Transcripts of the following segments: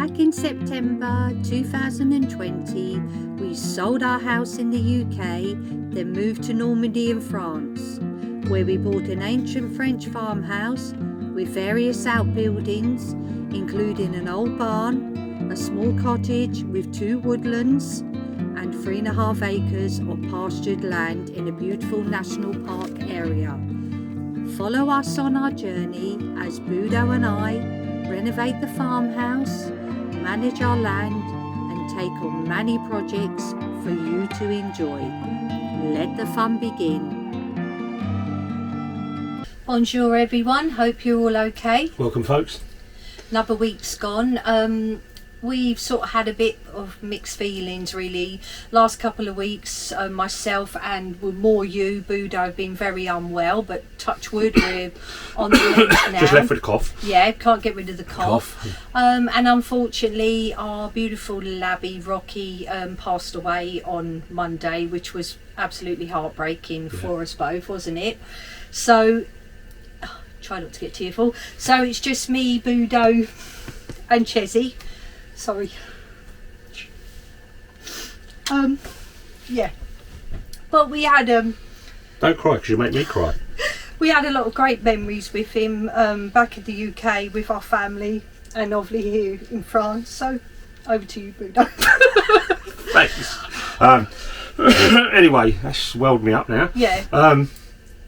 Back in September 2020, we sold our house in the UK, then moved to Normandy in France, where we bought an ancient French farmhouse with various outbuildings, including an old barn, a small cottage with 2 woodlands, and 3.5 acres of pastured land in a beautiful national park area. Follow us on our journey as Budo and I renovate the farmhouse, manage our land, and take on many projects for you to enjoy. Let the fun begin. Bonjour everyone, hope you're all okay. Welcome folks. Another week's gone. We've sort of had a bit of mixed feelings really. Last couple of weeks, myself and more you, Budo, have been very unwell, but touch wood, we're on the mend now. Just left with a cough. Yeah, can't get rid of the cough. And unfortunately our beautiful Labby Rocky passed away on Monday, which was absolutely heartbreaking for us both, wasn't it? So, try not to get tearful. So it's just me, Budo and Chezzy. Sorry. Yeah. But we had Don't cry because you make me cry. We had a lot of great memories with him back in the UK with our family, and obviously here in France. So over to you, Budo. Thanks. Anyway, that's welled me up now. Yeah.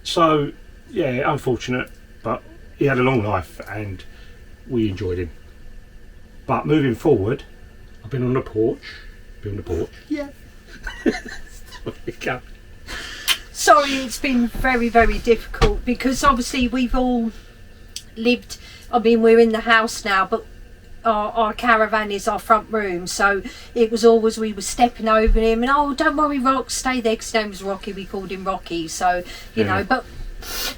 So yeah, unfortunate, but he had a long life and we enjoyed him. But moving forward, I've been on the porch. Yeah. Sorry, it's been very, very difficult because obviously we've all lived, I mean, we're in the house now, but our caravan is our front room, so it was always, we were stepping over him and, oh, don't worry, Rock, stay there, because his name was Rocky, we called him Rocky, so, you know, but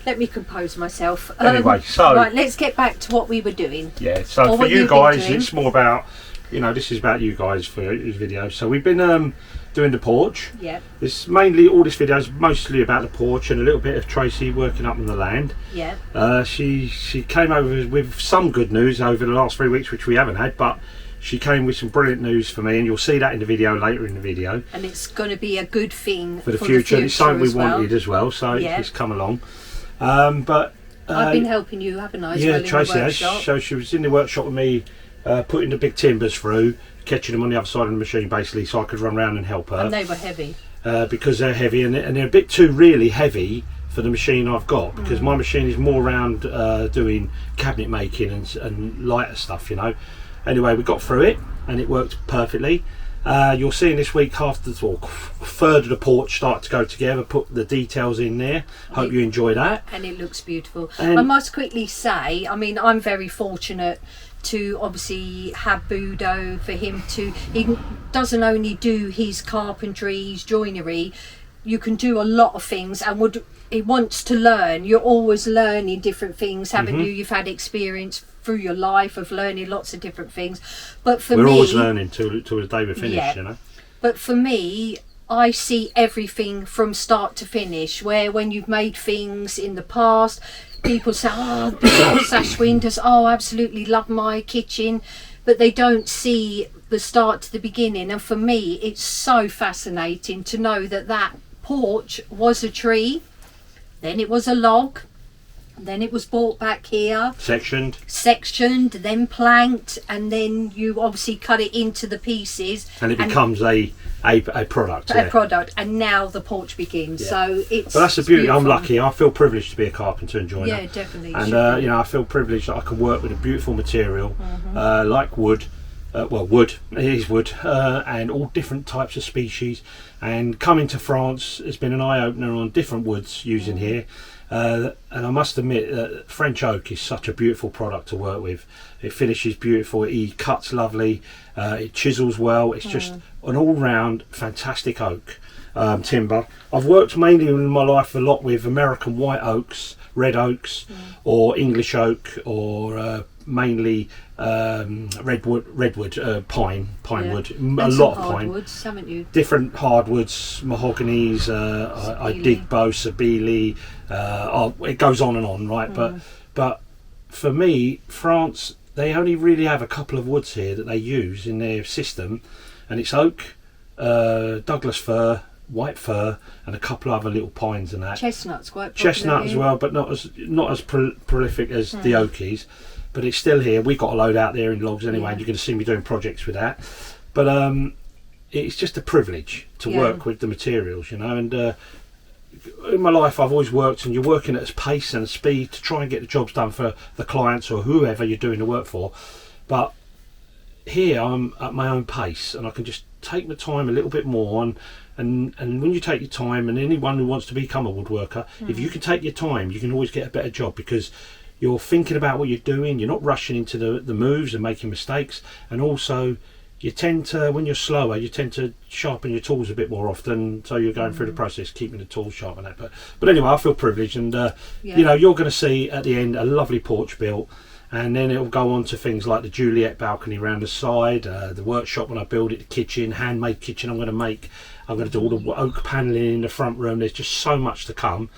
let me compose myself. Anyway, so right, let's get back to what we were doing. Yeah, so for you guys, it's more about, you know, this is about you guys for this video. So we've been doing the porch. Yeah. It's mainly, all this video is mostly about the porch and a little bit of Tracy working up on the land. Yeah. She came over with some good news over the last 3 weeks, which we haven't had, but she came with some brilliant news for me, and you'll see that in the video later in the video. And it's going to be a good thing for the future. And it's something we wanted as well, so yeah. It's come along. But I've been helping you, haven't I? Yeah, well, Tracy has. So she was in the workshop with me, putting the big timbers through, catching them on the other side of the machine, basically, so I could run around and help her. And they were heavy. Because they're heavy, and they're a bit too really heavy for the machine I've got, because my machine is more around doing cabinet making and lighter stuff, you know. Anyway, we got through it and it worked perfectly. You'll see in this week half the third of the porch start to go together, put the details in there. Hope you enjoy that. And it looks beautiful. I must quickly say, I mean, I'm very fortunate to obviously have Budo, for him to, he doesn't only do his carpentry, his joinery, you can do a lot of things, and he wants to learn. You're always learning different things, haven't you? You've had experience through your life of learning lots of different things. But for me, we're always learning till the day we're finished, yeah. You know. But for me, I see everything from start to finish, where when you've made things in the past, people say, oh, the sash windows, oh, absolutely love my kitchen, but they don't see the start to the beginning. And for me, it's so fascinating to know that porch was a tree, then it was a log, then it was brought back here, sectioned, then planked, and then you obviously cut it into the pieces, and it becomes a product. Product, and now the porch begins. Yeah. So it's. But that's the beauty. I'm lucky. I feel priprivileged to be a carpenter and joiner. Yeah, definitely. And you know, I feel privileged that I can work with a beautiful material like wood. Wood, it is wood, and all different types of species. And coming to France has been an eye-opener on different woods using here. And I must admit that French oak is such a beautiful product to work with. It finishes beautiful, it cuts lovely, it chisels well. It's just an all-round fantastic oak timber. I've worked mainly in my life a lot with American white oaks, red oaks, or English oak, or mainly redwood, pine wood, a lot of pine. Hardwoods, haven't you? Different hardwoods, mahoganies, I dig bow, sabili, it goes on and on, right? But for me, France they only really have a couple of woods here that they use in their system, and it's oak, Douglas fir, white fir, and a couple of other little pines and that. Chestnut's quite popular. Chestnut as well, but not as prolific as the oakies. But it's still here. We've got a load out there in logs anyway, and you're going to see me doing projects with that. But it's just a privilege to work with the materials, you know. And in my life, I've always worked, and you're working at a pace and a speed to try and get the jobs done for the clients or whoever you're doing the work for. But here, I'm at my own pace, and I can just take my time a little bit more. And when you take your time, and anyone who wants to become a woodworker, if you can take your time, you can always get a better job, because you're thinking about what you're doing, you're not rushing into the moves and making mistakes. And also, you tend to, when you're slower, you tend to sharpen your tools a bit more often, so you're going through the process keeping the tools sharp and that. But anyway, I feel privileged, and you know, you're going to see at the end a lovely porch built. And then it'll go on to things like the Juliet balcony around the side, the workshop when I build it, the kitchen, handmade kitchen I'm going to make. I'm going to do all the oak panelling in the front room. There's just so much to come.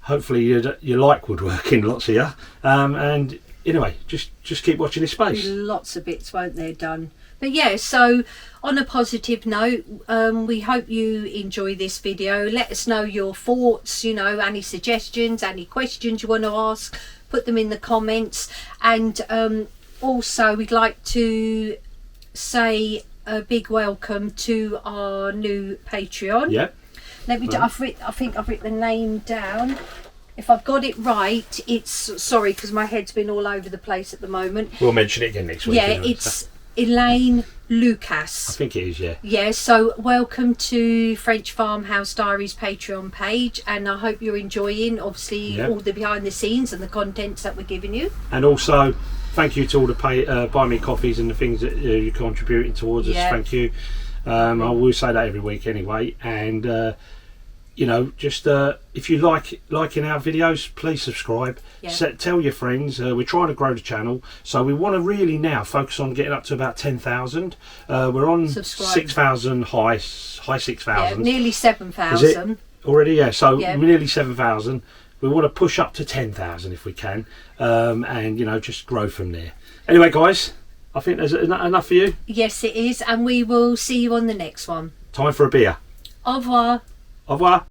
Hopefully you like woodworking, lots of you. And anyway, just keep watching this space. Lots of bits, won't there, done? But yeah, so on a positive note, we hope you enjoy this video. Let us know your thoughts, you know, any suggestions, any questions you want to ask. Put them in the comments. And also we'd like to say a big welcome to our new Patreon. Yeah. Let me I think I've written the name down. If I've got it right, it's, sorry, because my head's been all over the place at the moment. We'll mention it again next week. Yeah, it's Elaine Lucas. I think it is, yeah. Yeah, so welcome to French Farmhouse Diaries Patreon page, and I hope you're enjoying, obviously, all the behind the scenes and the contents that we're giving you. And also, thank you to all the buy me coffees and the things that you're contributing towards us. Thank you. I will say that every week anyway. And you know, just if you liking our videos, please subscribe. Tell your friends. We're trying to grow the channel, so we want to really now focus on getting up to about 10,000. We're on 6,000 high 6,000. Yeah, nearly 7,000 already. Yeah, so nearly 7,000. We want to push up to 10,000 if we can, and you know, just grow from there. Anyway, guys, I think there's enough for you. Yes, it is, and we will see you on the next one. Time for a beer. Au revoir. Au revoir.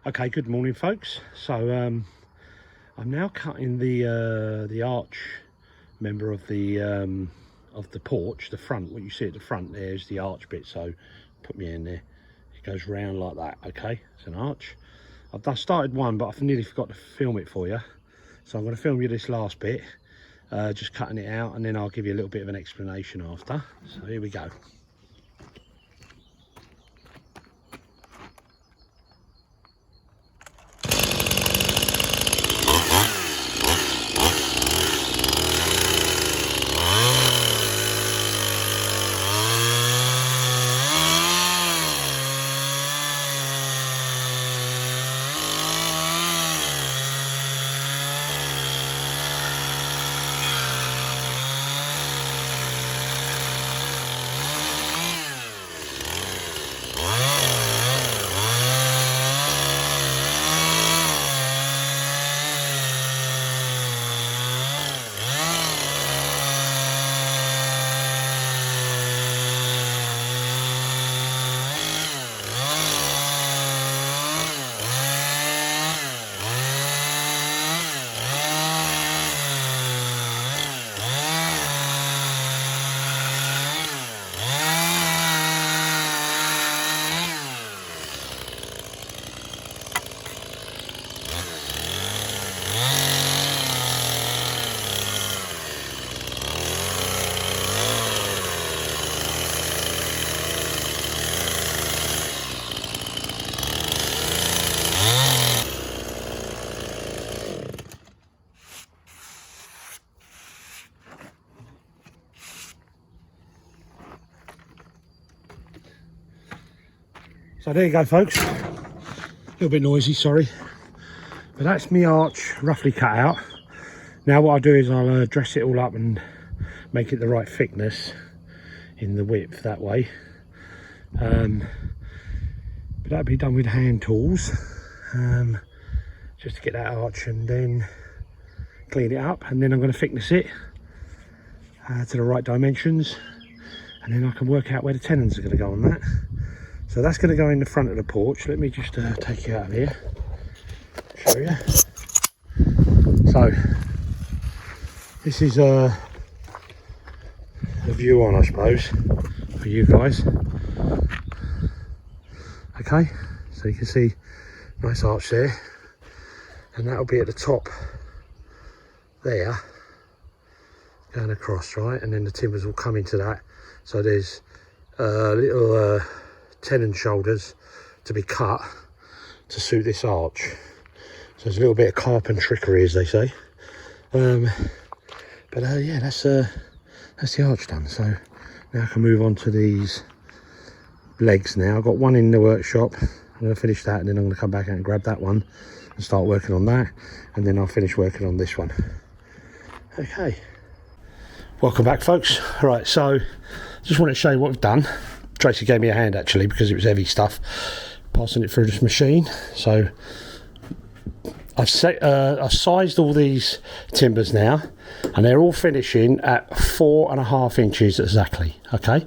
Okay, good morning, folks. So I'm now cutting the arch member of the porch, the front. What you see at the front there is the arch bit. So put me in there. It goes round like that. Okay, it's an arch. I've started one, but I've nearly forgot to film it for you. So I'm going to film you this last bit, just cutting it out, and then I'll give you a little bit of an explanation after. So here we go. So there you go, folks. A little bit noisy, sorry. But that's my arch roughly cut out. Now what I'll do is I'll dress it all up and make it the right thickness in the width that way. But that'll be done with hand tools. just to get that arch, and then clean it up, and then I'm going to thickness it to the right dimensions, and then I can work out where the tenons are going to go on that. So that's going to go in the front of the porch. Let me just take you out of here, show you. So this is the view on, I suppose, for you guys. Okay, so you can see nice arch there, and that'll be at the top there, going across, right, and then the timbers will come into that. So there's little tenon shoulders to be cut to suit this arch. So there's a little bit of carpentry trickery, as they say. But yeah, that's the arch done. So now I can move on to these legs now. I've got one in the workshop. I'm going to finish that, and then I'm going to come back out and grab that one and start working on that, and then I'll finish working on this one. Okay, welcome back, folks. Right, so just wanted to show you what we've done. Tracy gave me a hand actually, because it was heavy stuff, passing it through this machine. So I've sized all these timbers now, and they're all finishing at 4.5 inches exactly, okay,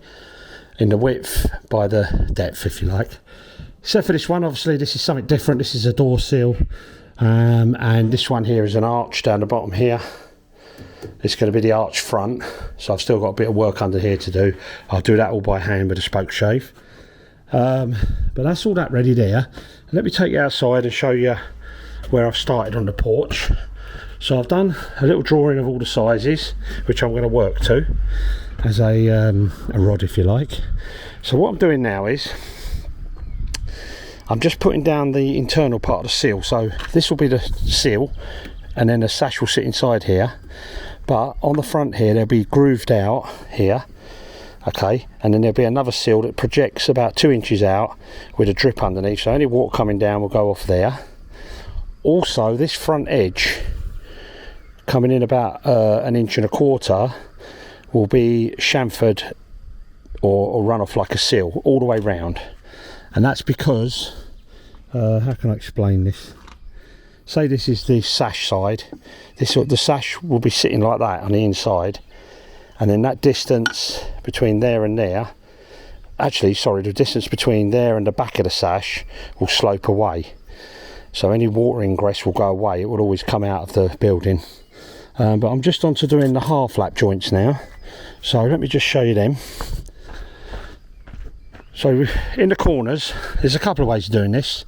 in the width by the depth, if you like. Except for this one, obviously this is something different. This is a door sill, and this one here is an arch down the bottom here. It's going to be the arch front, so I've still got a bit of work under here to do. I'll do that all by hand with a spoke shave, but that's all that ready there. Let me take you outside and show you where I've started on the porch. So I've done a little drawing of all the sizes, which I'm going to work to as a rod, if you like. So what I'm doing now is I'm just putting down the internal part of the sill. So this will be the sill, and then the sash will sit inside here, but on the front here they'll be grooved out here, okay, and then there'll be another sill that projects about 2 inches out with a drip underneath, so any water coming down will go off there. Also, this front edge coming in about 1.25 inches will be chamfered or run off like a sill all the way round, and that's because how can I explain this? Say this is the sash side. The sash will be sitting like that on the inside, and then that distance between there and there, actually sorry, the distance between there and the back of the sash will slope away, so any water ingress will go away. It will always come out of the building. But I'm just on to doing the half lap joints now, so let me just show you them. So in the corners, there's a couple of ways of doing this,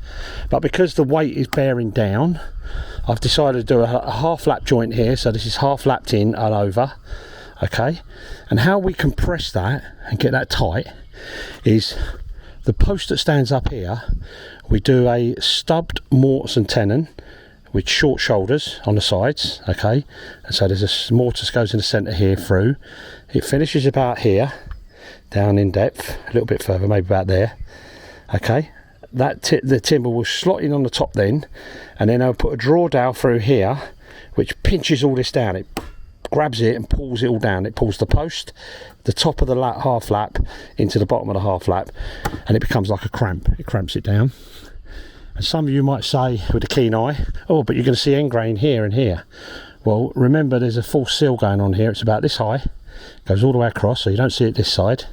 but because the weight is bearing down, I've decided to do a half lap joint here. So this is half lapped in and over, okay. And how we compress that and get that tight is the post that stands up here, we do a stubbed mortise and tenon with short shoulders on the sides, okay. And so there's a mortise goes in the centre here through. It finishes about here, down in depth, a little bit further, maybe about there, okay. That the timber will slot in on the top then, and then I'll put a draw dowel through here which pinches all this down. It grabs it and pulls it all down. It pulls the post, the top of the half lap into the bottom of the half lap, and it becomes like a cramp. It cramps it down. And some of you might say with a keen eye, oh, but you're going to see end grain here and here. Well, remember there's a full sill going on here. It's about this high, goes all the way across, so you don't see it this side,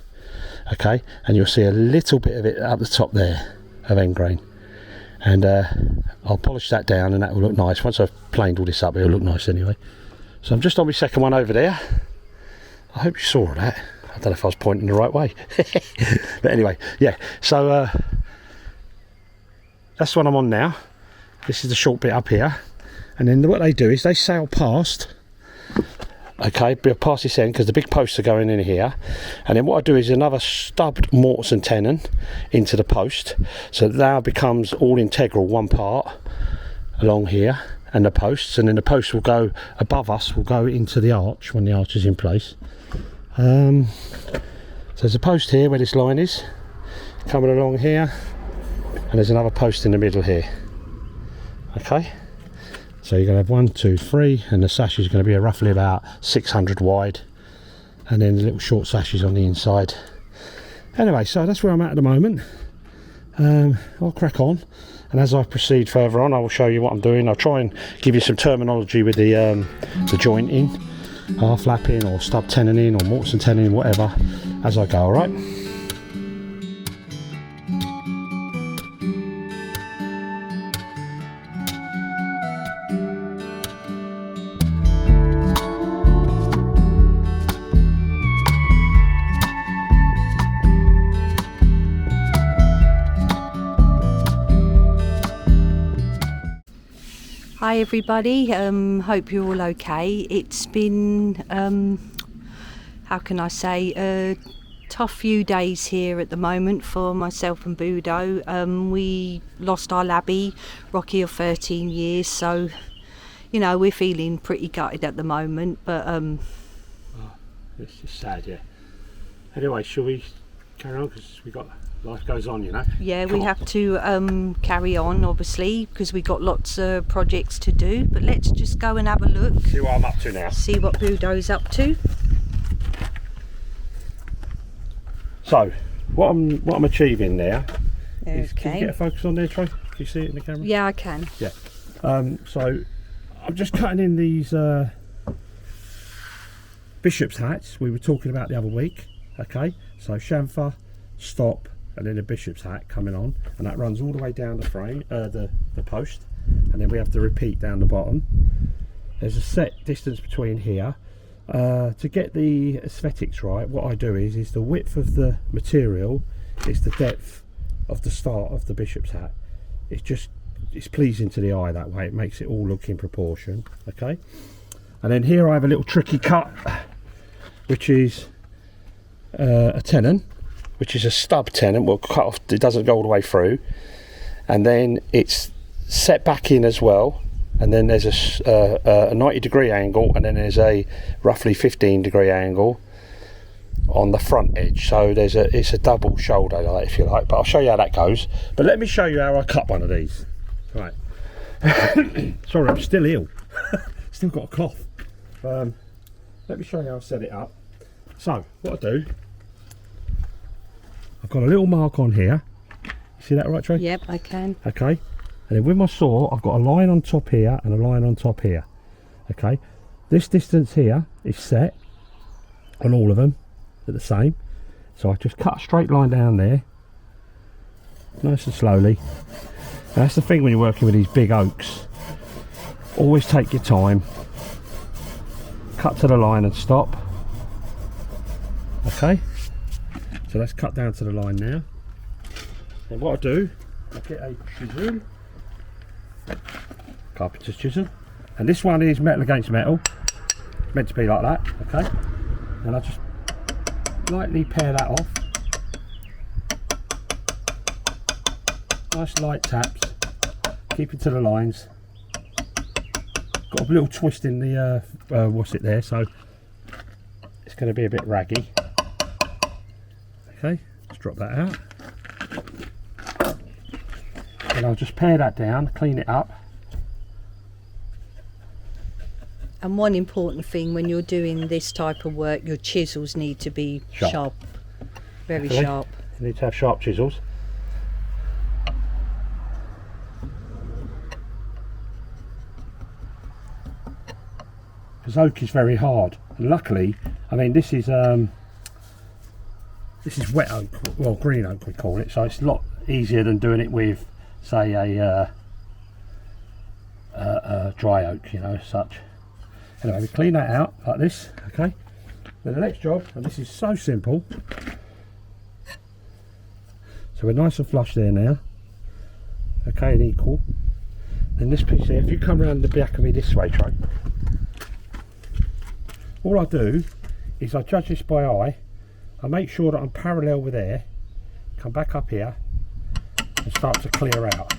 okay, and you'll see a little bit of it up the top there of end grain, and I'll polish that down and that will look nice. Once I've planed all this up, it'll look nice anyway. So I'm just on my second one over there. I hope you saw that. I don't know if I was pointing the right way. But anyway, yeah, so that's what I'm on now. This is the short bit up here, and then what they do is they sail past, okay, past this end, because the big posts are going in here, and then what I do is another stubbed mortise and tenon into the post, so that now becomes all integral, one part along here and the posts, and then the post will go above us, will go into the arch when the arch is in place. So there's a post here where this line is coming along here, and there's another post in the middle here, okay. So you're going to have 1, 2, 3, and the sash is going to be roughly about 600 wide, and then the little short sashes on the inside. Anyway, so that's where I'm at the moment. I'll crack on, And as I proceed further on, I will show you what I'm doing. I'll try and give you some terminology with the jointing, half lapping or stub tenoning or mortise and tenoning, whatever, as I go, alright? Hi everybody, hope you're all okay. It's been, how can I say, a tough few days here at the moment for myself and Budo. We lost our labby, Rocky of 13 years, so, you know, we're feeling pretty gutted at the moment, but... Oh, it's just sad, yeah. Anyway, shall we carry on, because we got... life goes on, you know. Yeah, we have to carry on, obviously, because we've got lots of projects to do. But let's just go and have a look. See what I'm up to now. See what Budo's up to. So, what I'm achieving there is, Okay. can you get a focus on there, Trey? Can you see it in the camera? Yeah, I can. Yeah. So, I'm just cutting in these bishop's hats we were talking about the other week. Okay, so chamfer, stop, and then a bishop's hat coming on, and that runs all the way down the frame, the post, and then we have to repeat down the bottom. There's a set distance between here. To get the aesthetics right, what I do is the width of the material is the depth of the start of the bishop's hat. It's pleasing to the eye that way. It makes it all look in proportion. Okay, and then here I have a little tricky cut, which is a tenon, which is a stub tenon. We'll cut off, it doesn't go all the way through, and then it's set back in as well, and then there's a 90-degree angle, and then there's a roughly 15-degree angle on the front edge. So it's a double shoulder, like, if you like, but I'll show you how that goes. But let me show you how I cut one of these. Right. Sorry, I'm still ill. Still got a cough. Let me show you how I set it up. So what I do, I've got a little mark on here. You see that right, Trey? Yep, I can. Okay. And then with my saw, I've got a line on top here and a line on top here. Okay. This distance here is set on all of them at the same. So I just cut a straight line down there, nice and slowly. And that's the thing when you're working with these big oaks. Always take your time. Cut to the line and stop. Okay. So that's cut down to the line now. And what I do, I get a chisel, carpenter's chisel, and this one is metal against metal, meant to be like that. Okay, and I just lightly pare that off. Nice light taps, keep it to the lines. Got a little twist in the what's it there, so it's going to be a bit raggy. Okay, let's drop that out. And I'll just pare that down, clean it up. And one important thing when you're doing this type of work, your chisels need to be sharp. Very Okay. sharp. You need to have sharp chisels. Because oak is very hard. And luckily, I mean, this is wet oak, well, green oak we call it, so it's a lot easier than doing it with, say, a dry oak, you know, as such. Anyway, we clean that out like this. Okay, then the next job, and this is so simple, so we're nice and flush there now. Okay, and equal. Then this piece here, if you come around the back of me this way, Trey, all I do is I judge this by eye. I make sure that I'm parallel with there, come back up here and start to clear out.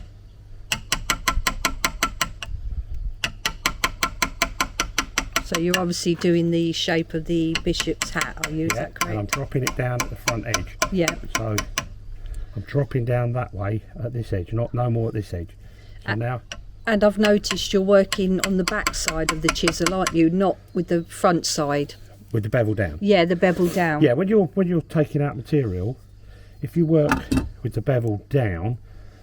So you're obviously doing the shape of the bishop's hat, are you? Is that correct? And I'm dropping it down at the front edge. Yeah. So I'm dropping down that way at this edge, no more at this edge. So now. And I've noticed you're working on the back side of the chisel, aren't you? Not with the front side. With the bevel down. Yeah, the bevel down. Yeah, when you're taking out material, if you work with the bevel down,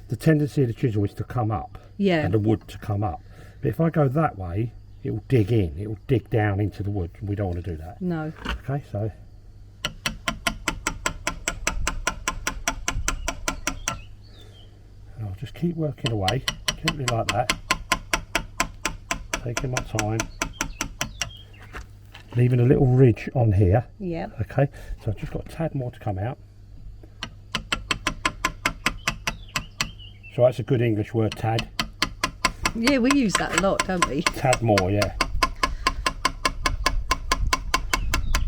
the tendency of the chisel is to come up, and the wood to come up. But if I go that way, it will dig in, it will dig down into the wood, and we don't want to do that. No. Okay, so I'll just keep working away, gently like that, taking my time, leaving a little ridge on here. Yeah. Okay, so I've just got a tad more to come out. So that's a good English word, tad. Yeah, we use that a lot, don't we? Tad more, yeah.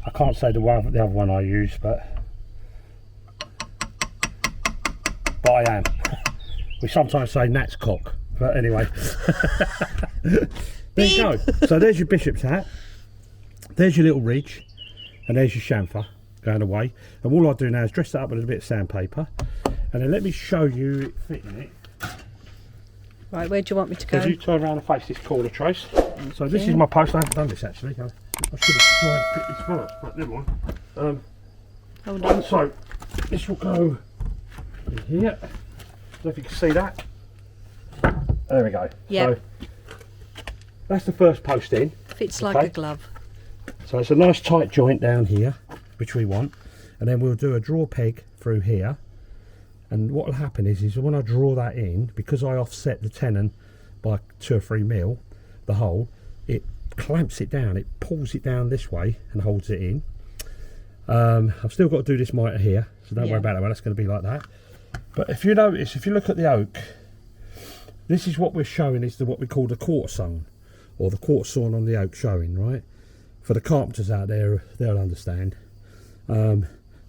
I can't say the other one I use, but I am. We sometimes say Nat's cock, but anyway. There you go. So there's your bishop's hat. There's your little ridge, and there's your chamfer going away. And all I do now is dress that up with a little bit of sandpaper, and then let me show you it fitting it. Right, where do you want me to go? You turn around and face this corner, Trace. So this is my post. I haven't done this actually. I should have tried to pick this first, but never mind. Hold on. So this will go in here. I don't know if you can see that. There we go. Yeah. So that's the first post in. Fits like a glove. So it's a nice tight joint down here, which we want, and then we'll do a draw peg through here. And what will happen is when I draw that in, because I offset the tenon by 2 or 3 mil, the hole, it clamps it down, it pulls it down this way and holds it in. I've still got to do this mitre here, so don't worry about that one, that's going to be like that. But if you notice, if you look at the oak, this is what we're showing is what we call the quarter sawn, or the quarter sawn on the oak showing, right? For the carpenters out there, they'll understand.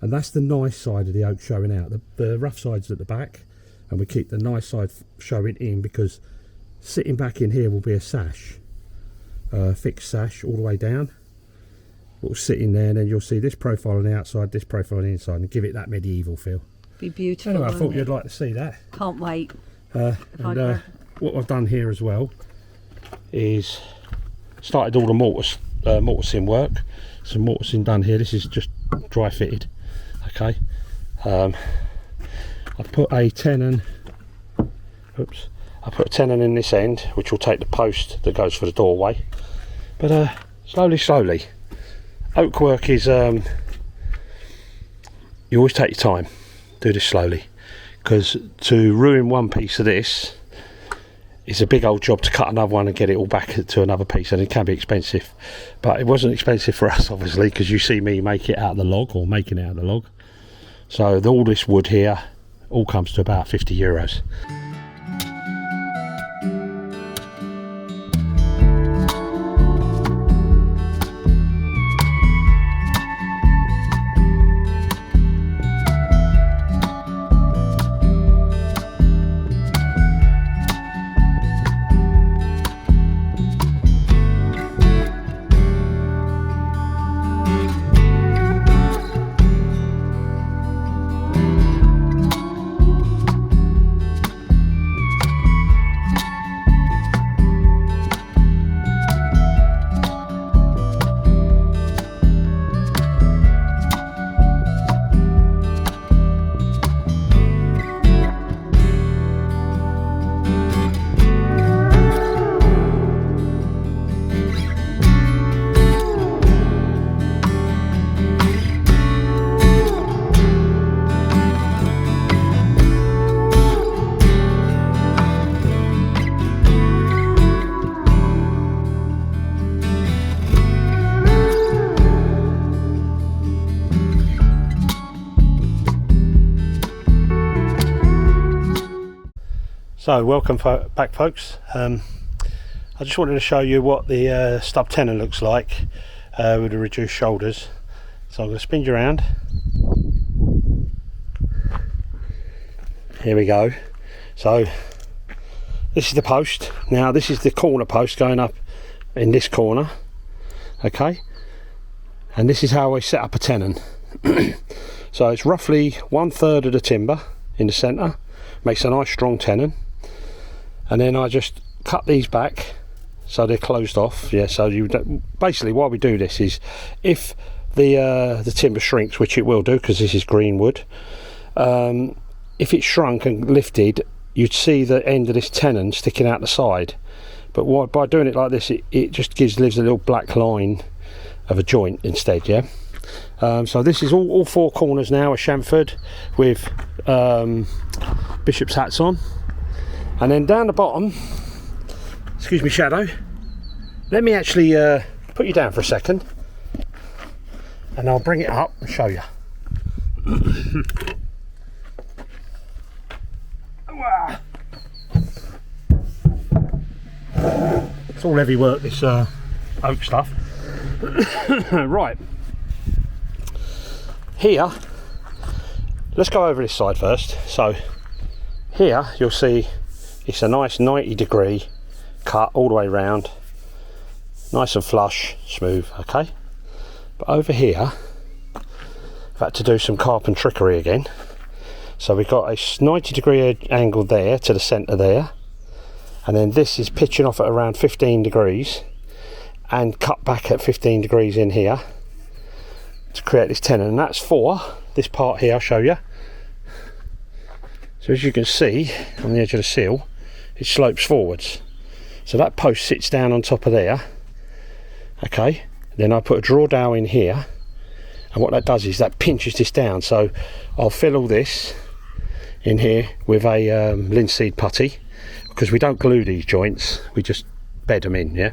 And that's the nice side of the oak showing out. The rough side's at the back, and we keep the nice side showing in, because sitting back in here will be a sash, fixed sash all the way down. It will sit in there, and then you'll see this profile on the outside, this profile on the inside, and give it that medieval feel. Be beautiful. Anyway, I thought you'd like to see that. Can't wait. What I've done here as well is started all the mortising work. Some mortising done here. This is just dry fitted. Okay, I put a tenon. Oops, I put a tenon in this end, which will take the post that goes for the doorway. But slowly. Oak work is you always take your time. Do this slowly, because to ruin one piece of this is a big old job to cut another one and get it all back to another piece, and it can be expensive. But it wasn't expensive for us, obviously, because you see me make it out of the log, or making it out of the log. So all this wood here all comes to about €50. So welcome back, folks. I just wanted to show you what the stub tenon looks like with the reduced shoulders. So I'm going to spin you around. Here we go. So this is the post. Now this is the corner post going up in this corner, okay, and this is how I set up a tenon. So it's roughly 1/3 of the timber in the centre, makes a nice strong tenon. And then I just cut these back so they're closed off. Yeah, so you don't, basically why we do this is if the timber shrinks, which it will do because this is green wood, if it's shrunk and lifted, you'd see the end of this tenon sticking out the side. But by doing it like this, it just leaves a little black line of a joint instead, yeah. So this is all four corners now are chamfered with bishop's hats on, and then down the bottom, excuse me shadow, let me actually put you down for a second and I'll bring it up and show you. It's all heavy work, this oak stuff. Right, here, let's go over this side first. So here you'll see it's a nice 90-degree cut all the way round, nice and flush, smooth, okay. But over here I've had to do some carpentry again. So we've got a 90-degree angle there to the centre there, and then this is pitching off at around 15 degrees and cut back at 15 degrees in here to create this tenon, and that's for this part here. I'll show you. So as you can see on the edge of the sill, it slopes forwards, so that post sits down on top of there, okay. Then I put a draw dowel in here, and what that does is that pinches this down. So I'll fill all this in here with a linseed putty, because we don't glue these joints, we just bed them in, yeah.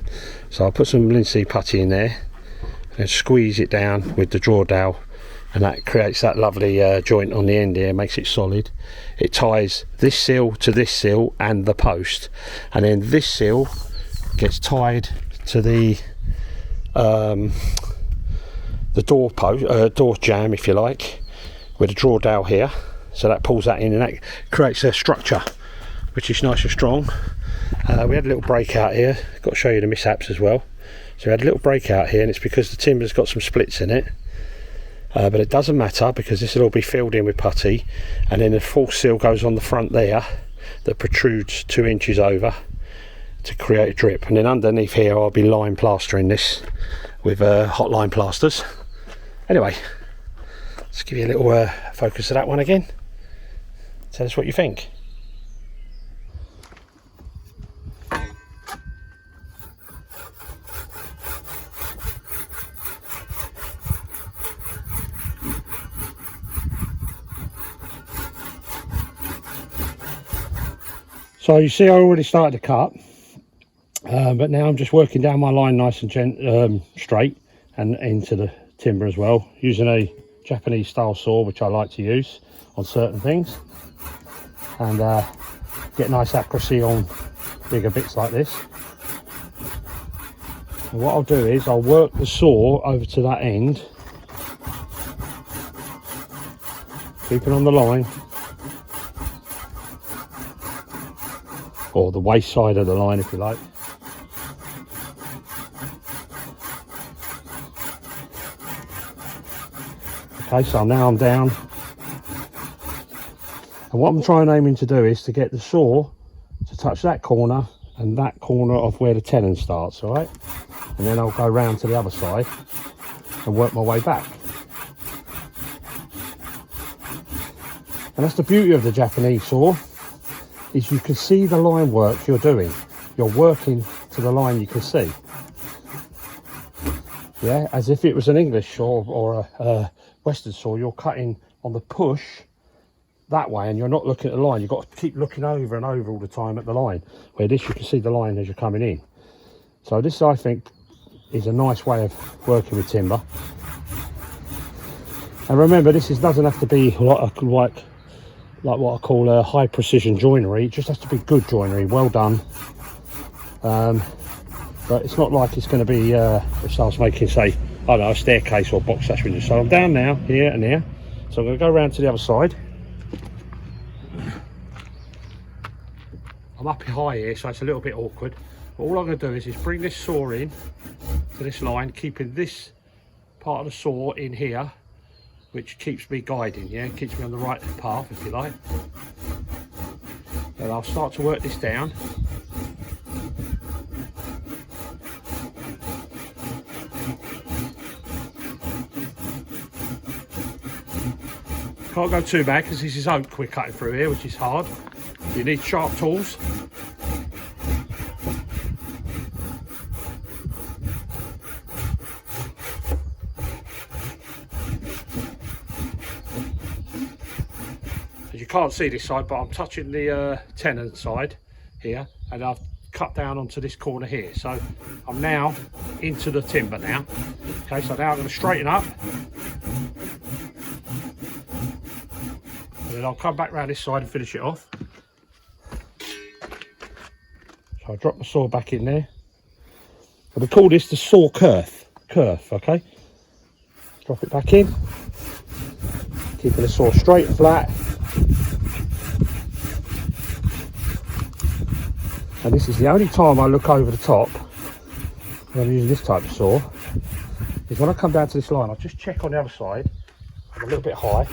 So I'll put some linseed putty in there and squeeze it down with the draw dowel, and that creates that lovely joint on the end here, makes it solid. It ties this sill to this sill and the post, and then this sill gets tied to the door post, door jamb if you like, with a draw dowel here. So that pulls that in, and that creates a structure which is nice and strong. We had a little breakout here, got to show you the mishaps as well. So we had a little breakout here, and it's because the timber's got some splits in it, but it doesn't matter because this will all be filled in with putty, and then the false sill goes on the front there that protrudes 2 inches over to create a drip, and then underneath here I'll be lime plastering this with hot lime plasters. Anyway, let's give you a little focus of that one again. Tell us what you think. So you see I already started to cut, but now I'm just working down my line nice and straight and into the timber as well, using a Japanese style saw, which I like to use on certain things, and get nice accuracy on bigger bits like this. And what I'll do is I'll work the saw over to that end, keeping on the line, or the waist side of the line if you like. Okay, so now I'm down, and what I'm aiming to do is to get the saw to touch that corner and that corner of where the tenon starts, all right? And then I'll go round to the other side and work my way back. And that's the beauty of the Japanese saw, is you can see the line work you're doing. You're working to the line you can see. Yeah, as if it was an English saw or a Western saw, you're cutting on the push that way and you're not looking at the line. You've got to keep looking over and over all the time at the line. Where this, you can see the line as you're coming in. So this, I think, is a nice way of working with timber. And remember, this doesn't have to be like what I call a high precision joinery. It just has to be good joinery, well done. But it's not like it's going to be if I was making, say, I don't know, a staircase or box sash window. So I'm down now, here and here. So I'm going to go around to the other side. I'm up high here, so it's a little bit awkward. But all I'm going to do is bring this saw in to this line, keeping this part of the saw in here, which keeps me guiding, yeah, keeps me on the right path, if you like. And I'll start to work this down. Can't go too bad because this is oak we're cutting through here, which is hard. You need sharp tools. You can't see this side, but I'm touching the tenant side here, and I've cut down onto this corner here. So I'm now into the timber now. Okay, so now I'm going to straighten up, and then I'll come back around this side and finish it off. So I drop the saw back in there. And we call this the saw kerf. Okay. Drop it back in, keeping the saw straight and flat. And this is the only time I look over the top when I'm using this type of saw, is when I come down to this line. I'll just check on the other side. I'm a little bit high.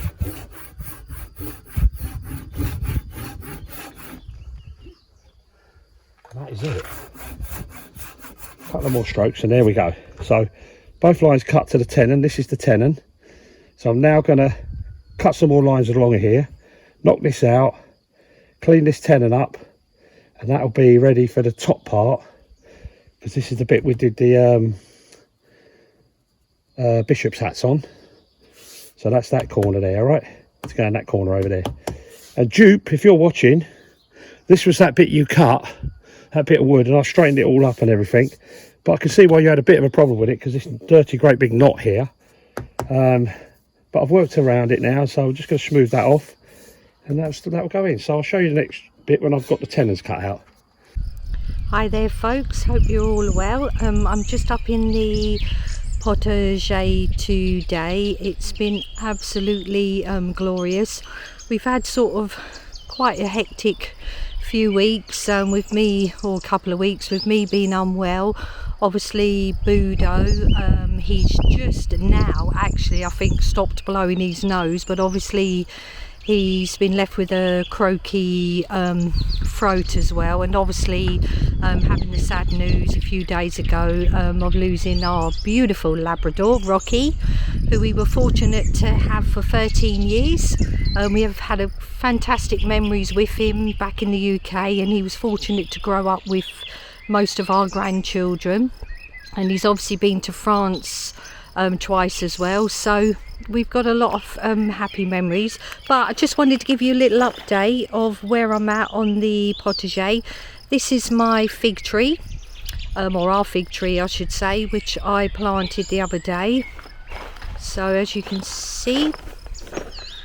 And that is it. A couple of more strokes and there we go. So both lines cut to the tenon. This is the tenon. So I'm now going to cut some more lines along here, knock this out, clean this tenon up, and that'll be ready for the top part, because this is the bit we did the bishop's hats on. So that's that corner there, right? Let's go in that corner over there. And Dupe, if you're watching, this was that bit you cut, that bit of wood, and I straightened it all up and everything. But I can see why you had a bit of a problem with it, because this dirty great big knot here. But I've worked around it now, so I'm just going to smooth that off, and that'll go in. So I'll show you the next bit when I've got the tenons cut out. Hi there folks, hope you're all well. I'm just up in the potager today. It's been absolutely glorious. We've had sort of quite a hectic few weeks with me, or a couple of weeks with me being unwell. Obviously Budo, he's just now actually I think stopped blowing his nose, but obviously he's been left with a croaky throat as well, and obviously having the sad news a few days ago of losing our beautiful Labrador Rocky, who we were fortunate to have for 13 years. We have had a fantastic memories with him back in the UK, and he was fortunate to grow up with most of our grandchildren, and he's obviously been to France twice as well, so we've got a lot of happy memories. But I just wanted to give you a little update of where I'm at on the potager. This is my fig tree, or our fig tree I should say, which I planted the other day. So as you can see,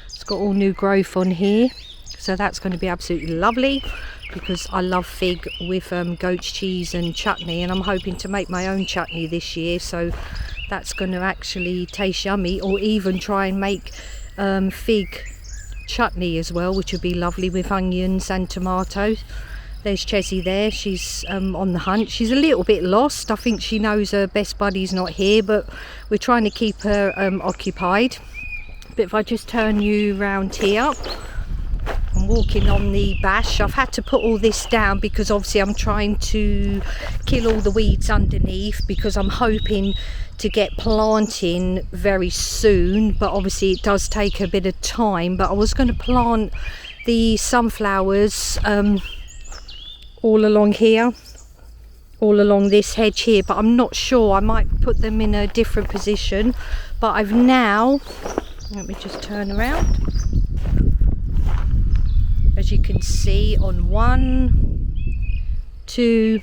it's got all new growth on here, so that's going to be absolutely lovely, because I love fig with goat's cheese and chutney, and I'm hoping to make my own chutney this year, so that's going to actually taste yummy. Or even try and make fig chutney as well, which would be lovely with onions and tomatoes. There's Chessie there, she's on the hunt. She's a little bit lost. I think she knows her best buddy's not here, but we're trying to keep her occupied. But if I just turn you round here, I'm walking on the bash. I've had to put all this down because obviously I'm trying to kill all the weeds underneath, because I'm hoping to get planting very soon, but obviously it does take a bit of time. But I was going to plant the sunflowers all along here, all along this hedge here, but I'm not sure. I might put them in a different position. But I've now, let me just turn around. As you can see, on 1, 2,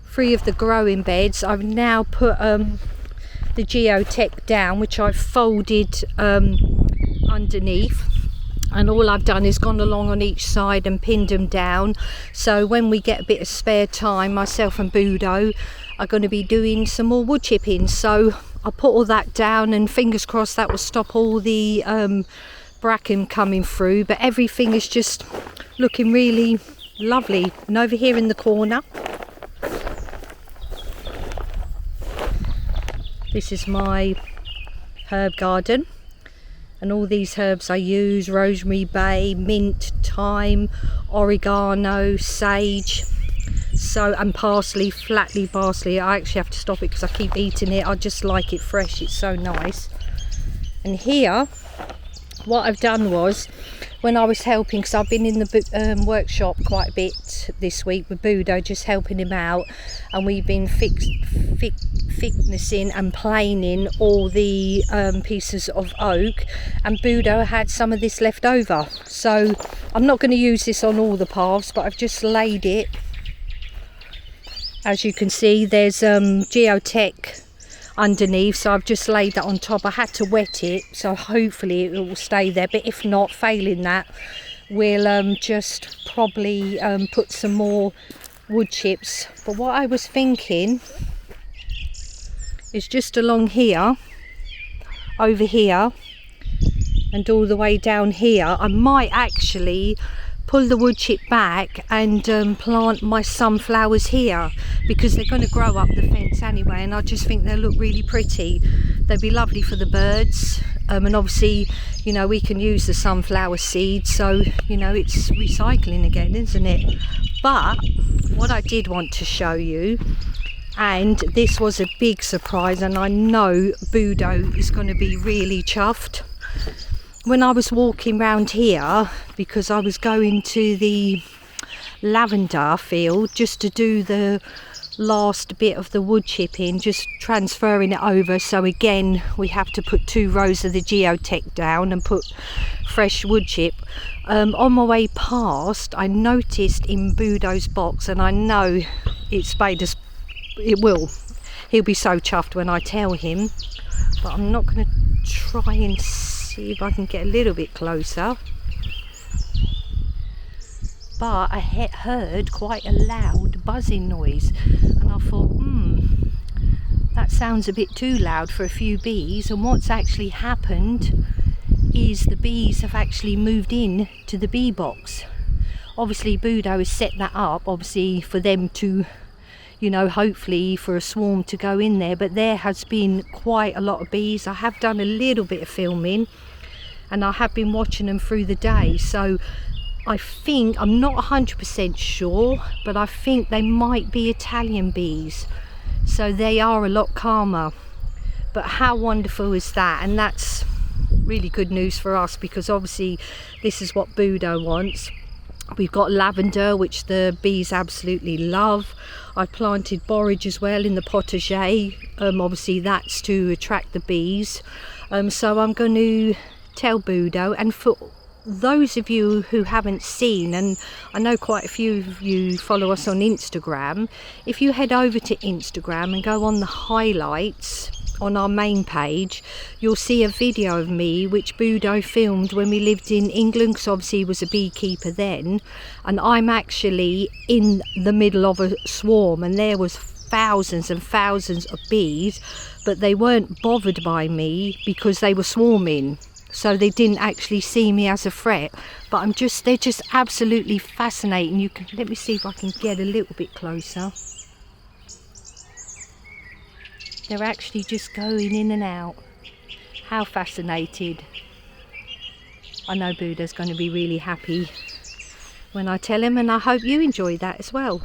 3 of the growing beds, I've now put the geotech down, which I've folded underneath, and all I've done is gone along on each side and pinned them down. So when we get a bit of spare time, myself and Budo are going to be doing some more wood chipping. So I'll put all that down, and fingers crossed that will stop all the bracken coming through. But everything is just looking really lovely. And over here in the corner, this is my herb garden, and all these herbs I use: rosemary, bay, mint, thyme, oregano, sage, so, and parsley, flat leaf parsley. I actually have to stop it because I keep eating it. I just like it fresh, it's so nice. And here what I've done was when I was helping, because I've been in the workshop quite a bit this week with Budo, just helping him out, and we've been thicknessing and planing all the pieces of oak, and Budo had some of this left over. So I'm not going to use this on all the paths, but I've just laid it. As you can see, there's geotech underneath, so I've just laid that on top. I had to wet it, so hopefully it will stay there, but if not, failing that, we'll just probably put some more wood chips. But what I was thinking is just along here, over here, and all the way down here, I might actually pull the wood chip back and plant my sunflowers here, because they're going to grow up the fence anyway, and I just think they'll look really pretty. They'd be lovely for the birds, and obviously, you know, we can use the sunflower seeds, so you know, it's recycling again, isn't it? But what I did want to show you, and this was a big surprise, and I know Budo is going to be really chuffed. When I was walking round here, because I was going to the lavender field just to do the last bit of the wood chipping, just transferring it over, so again we have to put 2 rows of the geotech down and put fresh wood chip. On my way past, I noticed in Budo's box, and I know it's made us, he'll be so chuffed when I tell him, but I'm not going to try and see if I can get a little bit closer. But I heard quite a loud buzzing noise, and I thought, that sounds a bit too loud for a few bees. And what's actually happened is the bees have actually moved in to the bee box. Obviously Budo has set that up, obviously for them to, you know, hopefully for a swarm to go in there, but there has been quite a lot of bees. I have done a little bit of filming, and I have been watching them through the day, so I think, I'm not 100% sure, but I think they might be Italian bees, so they are a lot calmer. But how wonderful is that? And that's really good news for us, because obviously this is what Budo wants. We've got lavender, which the bees absolutely love. I planted borage as well in the potager. Obviously that's to attract the bees. So I'm going to tell Budo, and for those of you who haven't seen, and I know quite a few of you follow us on Instagram, if you head over to Instagram and go on the highlights on our main page, you'll see a video of me which Budo filmed when we lived in England, because obviously he was a beekeeper then, and I'm actually in the middle of a swarm, and there was thousands and thousands of bees, but they weren't bothered by me because they were swarming, so they didn't actually see me as a threat. But they're just absolutely fascinating. You can, let me see if I can get a little bit closer. They're actually just going in and out. How fascinated. I know Budo's going to be really happy when I tell him, and I hope you enjoy that as well.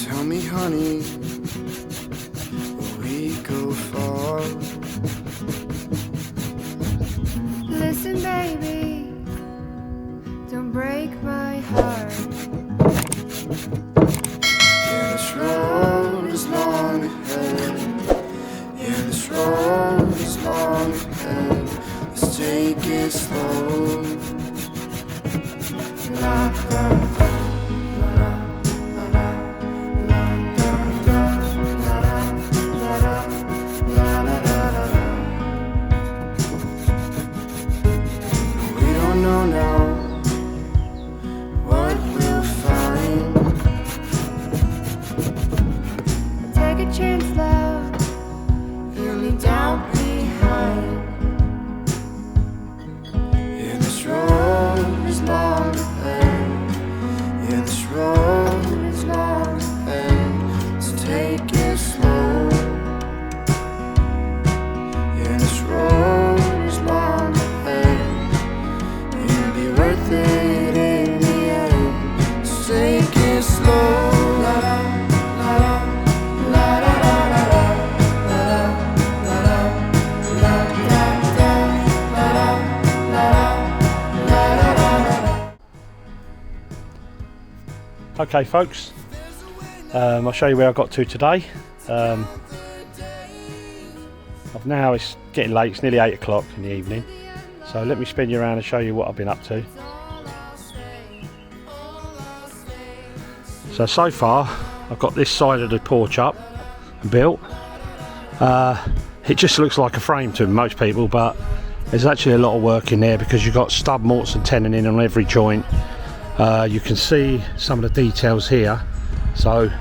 Tell me, honey, will we go far? Listen, baby, don't break my heart. Yeah, this road is long ahead. Yeah, this road is long ahead. Let's take it slow. La, la, la. La, la, la, la, la, la, la, la, la. don't know what we'll find. Take a chance, love. Leave me doubt behind. Yeah, this road is long ahead. Yeah, this road is long ahead. So take it slow. Yeah, this road is long ahead. It'll be worth it in the end. So take it slow. La da, la da, la da da da da, la da, la da, la da da, la da, la da da da. Okay folks, I'll show you where I got to today. Now it's getting late, it's nearly 8 o'clock in the evening, so let me spin you around and show you what I've been up to. So far I've got this side of the porch up and built. It just looks like a frame to most people, but there's actually a lot of work in there because you've got stud morts and tenon on every joint. You can see some of the details here. So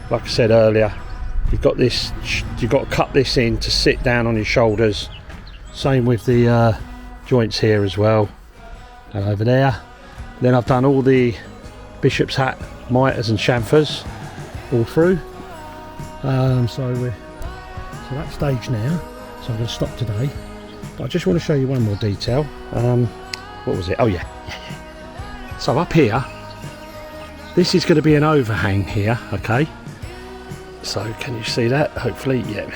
like I said earlier, you've got this, you've got to cut this in to sit down on your shoulders. Same with the joints here as well, and over there. Then I've done all the bishop's hat mitres and chamfers all through. So we're to that stage now, so I'm going to stop today, but I just want to show you one more detail. What was it? Oh yeah. So up here, this is going to be an overhang here, okay? So can you see that? Hopefully, yeah.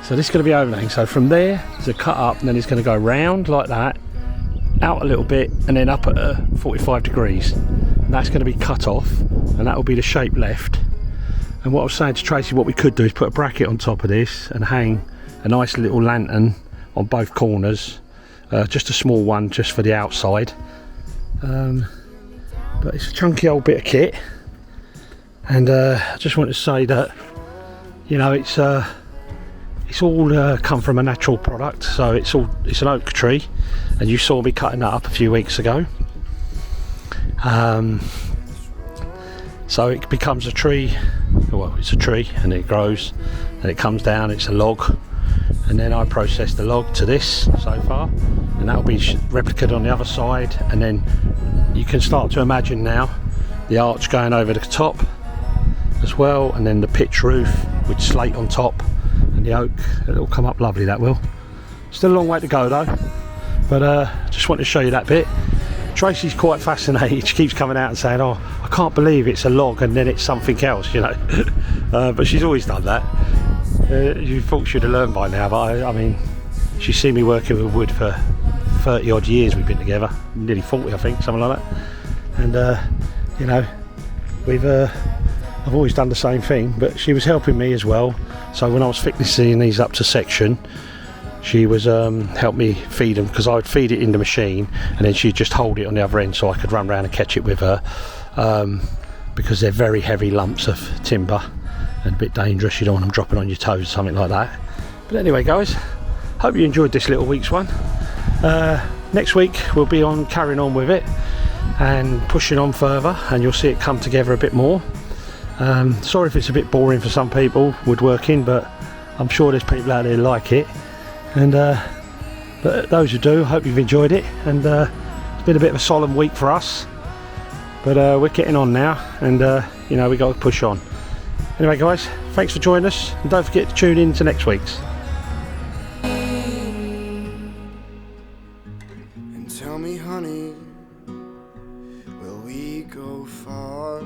So this is going to be overhang. So from there, it's a cut up, and then it's going to go round like that, out a little bit, and then up at 45 degrees. And that's going to be cut off, and that will be the shape left. And what I was saying to Tracy, what we could do is put a bracket on top of this and hang a nice little lantern on both corners, just a small one just for the outside. But it's a chunky old bit of kit, and I just want to say that, you know, it's all come from a natural product. So it's an oak tree, and you saw me cutting that up a few weeks ago. So it becomes a tree. Well, it's a tree, and it grows, and it comes down. It's a log, and then I process the log to this so far, and that will be replicated on the other side. And then you can start to imagine now the arch going over the top as well, and then the pitch roof with slate on top, and the oak. It'll come up lovely, that will. Still a long way to go though, but just wanted to show you that bit. Tracy's quite fascinated. She keeps coming out and saying, "Oh, I can't believe it's a log and then it's something else," you know. But she's always done that. You thought she'd have learned by now, but I mean, she's seen me working with wood for 30 odd years. We've been together, nearly 40 I think, something like that. And you know, I've always done the same thing, but she was helping me as well. So when I was thicknessing these up to section, she was helped me feed them, because I would feed it in the machine, and then she'd just hold it on the other end so I could run around and catch it with her, because they're very heavy lumps of timber and a bit dangerous. You don't want them dropping on your toes or something like that. But anyway guys, hope you enjoyed this little week's one. Next week we'll be on carrying on with it and pushing on further, and you'll see it come together a bit more. Sorry if it's a bit boring for some people, woodworking, but I'm sure there's people out there who like it. And but those who do, hope you've enjoyed it. And it's been a bit of a solemn week for us, but we're getting on now, and you know, we got to push on. Anyway guys, thanks for joining us, and don't forget to tune in to next week's. And tell me, honey, will we go far?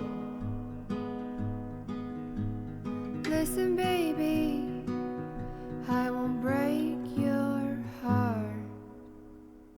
Listen, baby, I